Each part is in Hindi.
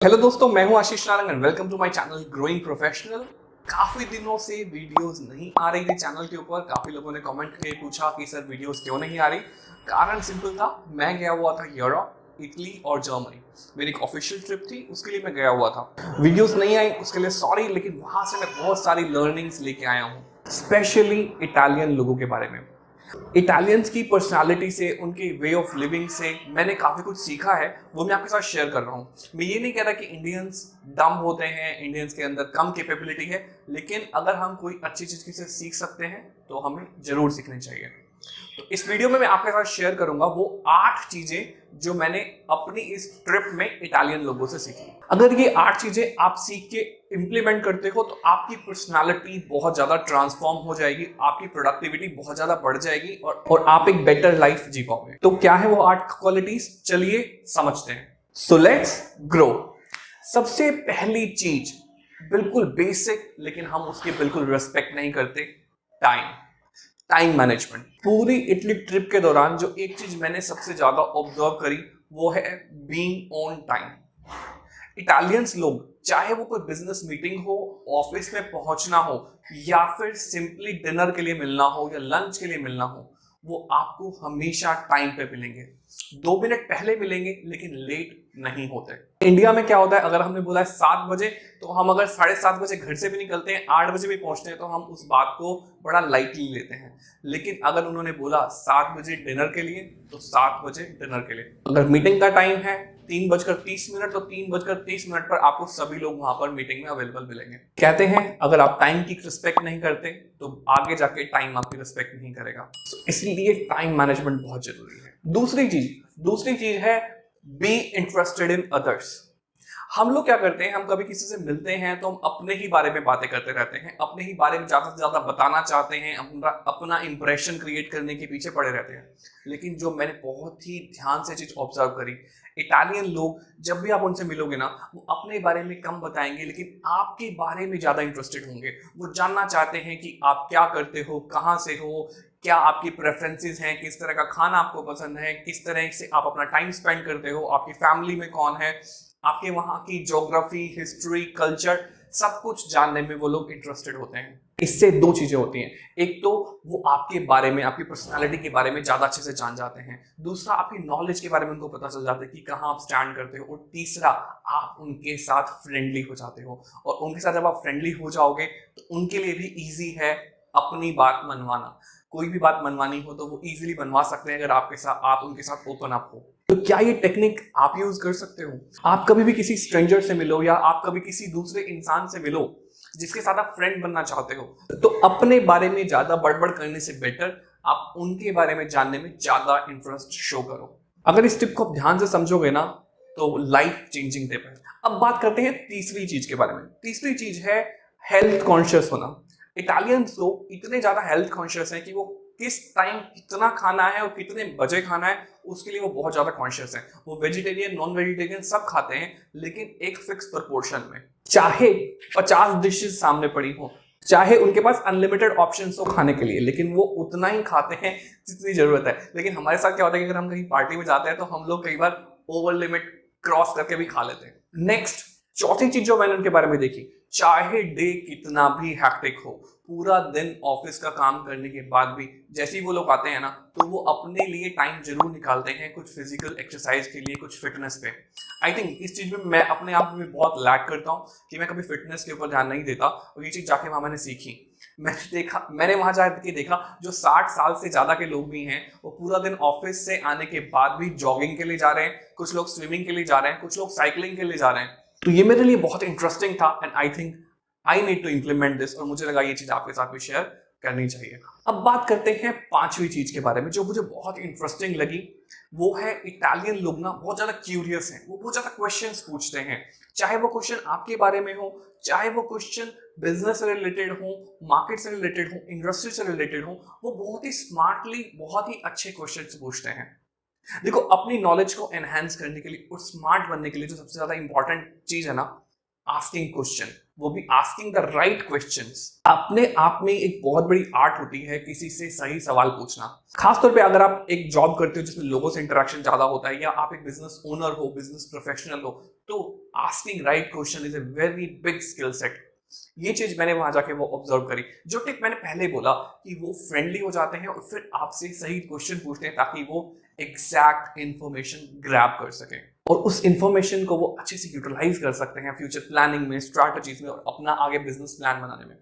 हेलो दोस्तों, मैं हूं Ashish Narang and welcome to my channel growing professional. काफी दिनों से वीडियोस नहीं आ रही थी चैनल के ऊपर। काफी लोगों ने कमेंट करके पूछा कि सर वीडियोस क्यों नहीं आ रही। कारण सिंपल था, मैं गया हुआ था यूरोप, इटली और जर्मनी। मेरी एक ऑफिशियल ट्रिप थी, उसके लिए मैं गया हुआ था। वीडियोस नहीं आई उसके लिए सॉरी, लेकिन वहां से मैं बहुत सारी लर्निंग्स लेके आया हूँ, स्पेशली इटालियन लोगों के बारे में। इटालियंस की पर्सनालिटी से, उनके वे ऑफ लिविंग से मैंने काफ़ी कुछ सीखा है, वो मैं आपके साथ शेयर कर रहा हूँ। मैं ये नहीं कह रहा कि इंडियंस डम होते हैं, इंडियंस के अंदर कम कैपेबिलिटी है, लेकिन अगर हम कोई अच्छी चीज़ किसी से सीख सकते हैं तो हमें ज़रूर सीखनी चाहिए। तो इस वीडियो में मैं आपके साथ शेयर करूंगा वो 8 चीजें जो मैंने अपनी इस ट्रिप में इटालियन लोगों से सीखी। अगर ये 8 चीजें आप सीख के इंप्लीमेंट करते हो तो आपकी पर्सनालिटी बहुत ज्यादा ट्रांसफॉर्म हो जाएगी, आपकी प्रोडक्टिविटी बहुत ज्यादा बढ़ जाएगी और आप एक बेटर लाइफ जी पाओगे। तो क्या है वो 8 क्वालिटीज, चलिए समझते हैं। So let's grow. सबसे पहली चीज, बिल्कुल बेसिक, लेकिन हम उसकी बिल्कुल रिस्पेक्ट नहीं करते, टाइम मैनेजमेंट। पूरी इटली ट्रिप के दौरान जो एक चीज मैंने सबसे ज्यादा ऑब्जर्व करी वो है बीइंग ऑन टाइम। इटालियंस लोग, चाहे वो कोई बिजनेस मीटिंग हो, ऑफिस में पहुंचना हो, या फिर सिंपली डिनर के लिए मिलना हो या लंच के लिए मिलना हो, वो आपको हमेशा टाइम पे मिलेंगे। 2 मिनट पहले मिलेंगे लेकिन लेट नहीं होते। इंडिया में क्या होता है, अगर हमने बोला है 7 बजे, तो हम अगर 7:30 बजे घर से भी निकलते हैं, 8 बजे भी पहुंचते हैं, तो हम उस बात को बड़ा लाइटली लेते हैं। लेकिन अगर उन्होंने बोला 7 बजे डिनर के लिए, तो 7 बजे डिनर के लिए। अगर मीटिंग का टाइम है 3:30, तो 3:30 पर आपको सभी लोग वहां पर मीटिंग में अवेलेबल मिलेंगे। कहते हैं अगर आप टाइम की रिस्पेक्ट नहीं करते तो आगे जाके टाइम आपकी रिस्पेक्ट नहीं करेगा। इसलिए टाइम मैनेजमेंट बहुत जरूरी है। दूसरी चीज है बी इंटरेस्टेड इन अदर्स। हम लोग क्या करते हैं, हम कभी किसी से मिलते हैं तो हम अपने ही बारे में बातें करते रहते हैं, अपने ही बारे में ज्यादा से ज्यादा बताना चाहते हैं, अपना इंप्रेशन क्रिएट करने के पीछे पड़े रहते हैं। लेकिन जो मैंने बहुत ही ध्यान से चीज ऑब्जर्व करी, इटालियन लोग जब भी आप उनसे मिलोगे ना, वो अपने बारे में कम बताएंगे लेकिन आपके बारे में ज्यादा इंटरेस्टेड होंगे। वो जानना चाहते हैं कि आप क्या करते हो, कहाँ से हो, क्या आपकी प्रेफरेंसेस हैं, किस तरह का खाना आपको पसंद है, किस तरह से आप अपना टाइम स्पेंड करते हो, आपकी फैमिली में कौन है, आपके वहां की ज्योग्राफी, हिस्ट्री, कल्चर, सब कुछ जानने में वो लोग इंटरेस्टेड होते हैं। इससे 2 चीजें होती हैं, एक तो वो आपके बारे में, आपकी पर्सनालिटी के बारे में ज्यादा अच्छे से जान जाते हैं, दूसरा आपकी नॉलेज के बारे में उनको पता चल जाता है कि कहाँ आप स्टैंड करते हो, और तीसरा आप उनके साथ फ्रेंडली हो जाते हो। और उनके साथ जब आप फ्रेंडली हो जाओगे तो उनके लिए भी ईजी है अपनी बात मनवाना। कोई भी बात मनवानी हो तो वो इजीली बनवा सकते हैं अगर आप उनके साथ ओपन अप हो। तो क्या ये टेक्निक आप यूज कर सकते हो? आप कभी भी किसी स्ट्रेंजर से मिलो या आप कभी किसी दूसरे इंसान से मिलो जिसके साथ आप फ्रेंड बनना चाहते हो, तो अपने बारे में ज्यादा बड़बड़ करने से बेटर आप उनके बारे में जानने में ज्यादा इंटरेस्ट शो करो। अगर इस टिप को आप ध्यान से समझोगे ना तो लाइफ चेंजिंग टिप है। अब बात करते हैं तीसरी चीज के बारे में। तीसरी चीज है हेल्थ कॉन्शियस होना। इटालियंस लोग इतने ज्यादा हेल्थ कॉन्शियस हैं कि वो किस टाइम कितना खाना है और कितने बजे खाना है उसके लिए वो बहुत ज्यादा कॉन्शियस है। वो वेजिटेरियन, नॉन वेजिटेरियन सब खाते हैं, लेकिन एक फिक्स प्रोपोर्शन में। चाहे 50 डिशेस सामने पड़ी हो, चाहे उनके पास अनलिमिटेड ऑप्शंस हो खाने के लिए, लेकिन वो उतना ही खाते हैं जितनी जरूरत है। लेकिन हमारे साथ क्या होता है कि अगर हम कहीं पार्टी में जाते हैं तो हम लोग कई बार ओवर लिमिट क्रॉस करके भी खा लेते हैं। नेक्स्ट, चौथी चीज जो मैंने उनके बारे में देखी, चाहे डे कितना भी हैक्टिक हो, पूरा दिन ऑफिस का काम करने के बाद भी जैसे ही वो लोग आते हैं ना, तो वो अपने लिए टाइम जरूर निकालते हैं कुछ फिजिकल एक्सरसाइज के लिए, कुछ फिटनेस पे। आई थिंक इस चीज में मैं अपने आप में बहुत लैक करता हूँ कि मैं कभी फिटनेस के ऊपर ध्यान नहीं देता, और ये चीज जाके वहां मैंने सीखी। मैंने वहां जाके देखा जो 60 साल से ज्यादा के लोग भी हैं, वो पूरा दिन ऑफिस से आने के बाद भी जॉगिंग के लिए जा रहे हैं, कुछ लोग स्विमिंग के लिए जा रहे हैं, कुछ लोग साइकिलिंग के लिए जा रहे हैं। तो ये मेरे लिए बहुत इंटरेस्टिंग था and I think I need to implement this, और मुझे लगा ये चीज आपके साथ भी शेयर करनी चाहिए। अब बात करते हैं 5वीं चीज के बारे में जो मुझे बहुत इंटरेस्टिंग लगी। वो है इटालियन लोग ना बहुत ज्यादा क्यूरियस हैं, वो बहुत ज्यादा क्वेश्चंस पूछते हैं। चाहे वो क्वेश्चन आपके बारे में हो, चाहे वो क्वेश्चन बिजनेस से रिलेटेड हो, मार्केट से रिलेटेड हो, इंडस्ट्री से रिलेटेड हो, वो बहुत ही स्मार्टली, बहुत ही अच्छे क्वेश्चंस पूछते हैं। देखो, अपनी नॉलेज को एनहांस करने के लिए और स्मार्ट बनने के लिए जो सबसे ज्यादा इंपॉर्टेंट चीज है ना, आस्किंग क्वेश्चन, वो भी आस्किंग द राइट क्वेश्चंस। अपने आप में एक बहुत बड़ी आर्ट होती है किसी से सही सवाल पूछना। खासतौर पे अगर आप एक जॉब करते हो जिसमें लोगों से इंटरेक्शन ज्यादा होता है, या आप एक बिजनेस ओनर हो, बिजनेस प्रोफेशनल हो, तो asking right question is a very big skill set. ये चीज मैंने वहां जाके वो ऑब्जर्व करी। जो टिप मैंने पहले बोला कि वो फ्रेंडली हो जाते हैं और फिर आपसे सही क्वेश्चन पूछते हैं ताकि वो एग्जैक्ट इंफॉर्मेशन ग्रैब कर सके और उस इंफॉर्मेशन को वो अच्छे से यूटिलाइज कर सकते हैं फ्यूचर प्लानिंग में, स्ट्रैटेजीज में और अपना आगे बिजनेस प्लान बनाने में।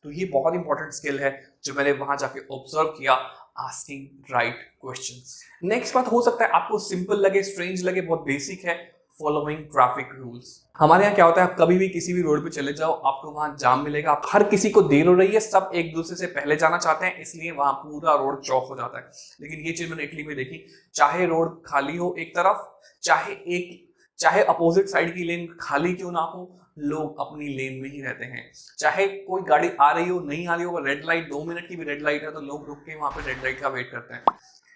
तो ये बहुत इंपॉर्टेंट स्किल है जो मैंने वहां जाके ऑब्जर्व किया, आस्किंग राइट क्वेश्चंस। नेक्स्ट बात, हो सकता है आपको सिंपल लगे, स्ट्रेंज लगे, बहुत बेसिक है, फॉलोइंग ट्रैफिक रूल्स। हमारे यहाँ क्या होता है, आप कभी भी किसी भी रोड पे चले जाओ, आपको वहां जाम मिलेगा। आप हर किसी को देर हो रही है, सब एक दूसरे से पहले जाना चाहते हैं, इसलिए वहां पूरा रोड चौक हो जाता है। लेकिन ये चीज मैंने इटली में देखी, चाहे रोड खाली हो एक तरफ, चाहे अपोजिट साइड की लेन खाली क्यों ना हो, लोग अपनी लेन में ही रहते हैं। चाहे कोई गाड़ी आ रही हो, नहीं आ रही हो, रेड लाइट 2 मिनट की भी रेड लाइट है तो लोग रुक के वहां पे रेड लाइट का वेट करते हैं।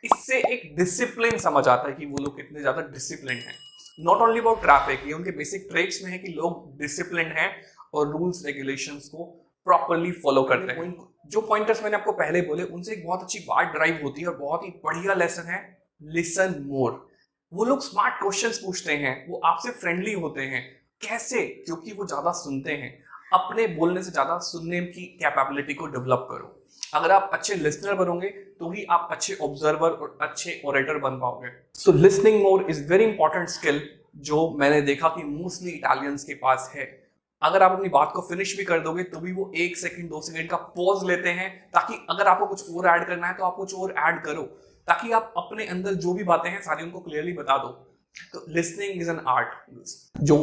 इससे एक डिसिप्लिन समझ आता है कि वो लोग कितने ज्यादा डिसिप्लिन हैं। नॉट ओनली अबाउट ट्रैफिक, ये उनके बेसिक ट्रेट्स में है कि लोग डिसिप्लिन हैं और रूल्स रेगुलेशंस को प्रॉपर्ली फॉलो करते हैं। जो पॉइंटर्स मैंने आपको पहले बोले, उनसे एक बहुत अच्छी बात ड्राइव होती है और बहुत ही बढ़िया लेसन है, लिसन मोर। वो लोग स्मार्ट क्वेश्चंस पूछते हैं, वो आपसे फ्रेंडली होते हैं। कैसे? क्योंकि वो ज्यादा सुनते हैं। अपने बोलने से ज्यादा सुनने की कैपेबिलिटी को डेवलप करो। अगर आप अच्छे लिसनर बनोगे तो ही आप अच्छे ऑब्जर्वर और अच्छे ओरेटर बन पाओगे। So listening more is very important skill जो मैंने देखा कि मोस्टली इटालियंस के पास है। अगर आप अपनी बात को फिनिश भी कर दोगे तो भी वो 1 सेकंड 2 सेकंड का पॉज लेते हैं, ताकि अगर आपको कुछ और ऐड करना है तो आप कुछ और ऐड करो, ताकि आप अपने अंदर जो भी बातें हैं सारी उनको क्लियरली बता दो। तो लिसनिंग इज एन आर्ट जो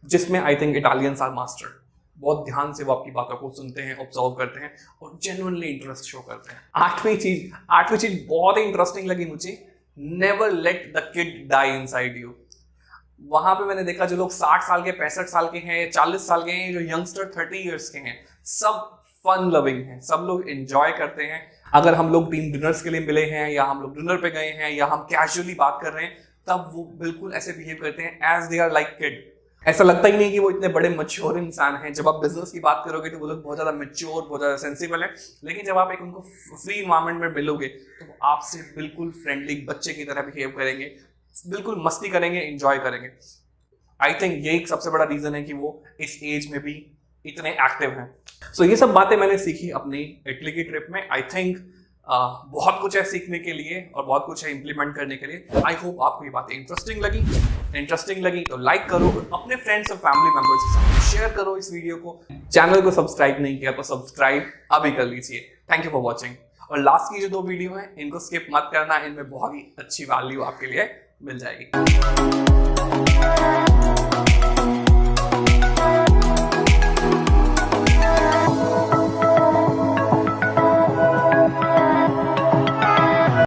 जिसमें I think Italians are master. बहुत ध्यान से वो आपकी बातों को सुनते हैं, ऑब्जर्व करते हैं और जेन्युइनली इंटरेस्ट शो करते हैं। आठवीं चीज बहुत ही इंटरेस्टिंग लगी मुझे, never let the kid die inside you. वहां पे मैंने देखा जो लोग 60 साल के, 65 साल के हैं, 40 साल के हैं, जो यंगस्टर 30 इयर्स के हैं, सब फन लविंग हैं, सब लोग एंजॉय करते हैं। अगर हम लोग टीम डिनर्स के लिए मिले हैं या हम लोग डिनर पे गए हैं या हम कैजुअली बात कर रहे हैं, तब वो बिल्कुल ऐसे बिहेव करते हैं as they are like kid. ऐसा लगता ही नहीं कि वो इतने बड़े मैच्योर इंसान हैं। जब आप बिजनेस की बात करोगे तो वो लोग बहुत ज्यादा मैच्योर, बहुत ज्यादा सेंसिबल है, लेकिन जब आप एक उनको फ्री इन्वायरमेंट में मिलोगे तो वो आपसे बिल्कुल फ्रेंडली बच्चे की तरह बिहेव करेंगे, बिल्कुल मस्ती करेंगे, एंजॉय करेंगे। आई थिंक ये एक सबसे बड़ा रीजन है कि वो इस एज में भी इतने एक्टिव हैं। सो ये सब बातें मैंने सीखी अपनी इटली की ट्रिप में। आई थिंक बहुत कुछ है सीखने के लिए और बहुत कुछ है इम्प्लीमेंट करने के लिए। आई होप आपको ये बातें इंटरेस्टिंग लगी तो लाइक करो और अपने फ्रेंड्स और फैमिली मेंबर्स के साथ शेयर करो इस वीडियो को। चैनल को सब्सक्राइब नहीं किया तो सब्सक्राइब अभी कर लीजिए। Thank you for watching. और लास्ट की जो 2 वीडियो है इनको स्किप मत करना, इनमें बहुत ही अच्छी वैल्यू आपके लिए मिल जाएगी।